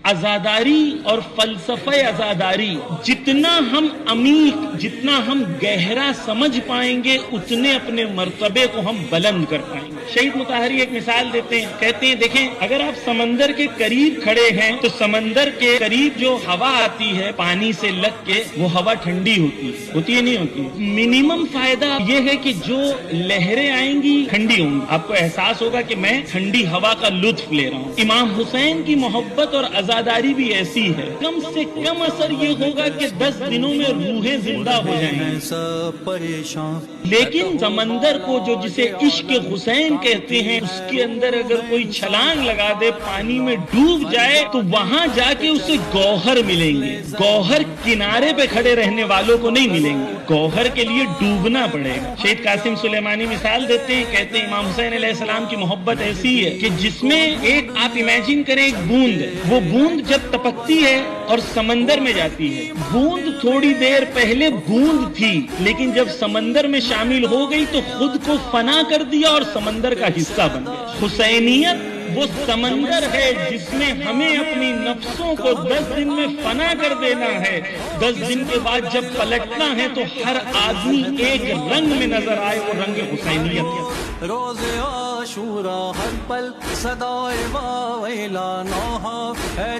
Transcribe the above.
عزاداری اور فلسفہ عزاداری جتنا ہم عمیق، جتنا ہم گہرا سمجھ پائیں گے، اتنے اپنے مرتبے کو ہم بلند کر پائیں گے۔ شہید مطہری ایک مثال دیتے ہیں، کہتے ہیں دیکھیں اگر آپ سمندر کے قریب کھڑے ہیں تو سمندر کے قریب جو ہوا آتی ہے پانی سے لگ کے، وہ ہوا ٹھنڈی ہوتی ہے نہیں ہوتی؟ منیمم فائدہ یہ ہے کہ جو لہریں آئیں گی ٹھنڈی ہوں گی، آپ کو احساس ہوگا کہ میں ٹھنڈی ہوا کا لطف لے رہا ہوں۔ امام حسین کی محبت اور عزاداری بھی ایسی ہے، کم سے کم اثر یہ ہوگا کہ 10 دنوں میں روحیں زندہ ہو جائیں گی۔ لیکن سمندر کو جو جسے عشق حسین کہتے ہیں، اس کے اندر اگر کوئی چھلانگ لگا دے، پانی میں ڈوب جائے تو وہاں جا کے اسے گوہر ملیں گے۔ گوہر کنارے پہ کھڑے رہنے والوں کو نہیں ملیں گے، گوہر کے لیے ڈوبنا پڑے گا۔ شہید قاسم سلیمانی مثال دیتے ہیں، کہتے ہیں امام حسین علیہ السلام کی محبت ایسی ہے کہ جس میں ایک آپ امیجن کریں ایک بوند، وہ بوند جب ٹپکتی ہے اور سمندر میں جاتی ہے، بوند تھوڑی دیر پہلے بوند تھی لیکن جب سمندر میں شامل ہو گئی تو خود کو فنا کر دیا اور سمندر کا حصہ بن گیا۔ حسینیت وہ سمندر ہے جس میں ہمیں اپنی نفسوں کو 10 دن میں فنا کر دینا ہے۔ 10 دن کے بعد جب پلٹنا ہے تو ہر آدمی ایک رنگ میں نظر آئے، وہ رنگ حسینیت ہے۔ روز عاشورا ہر پل صدائے واویلا نوحہ ہے۔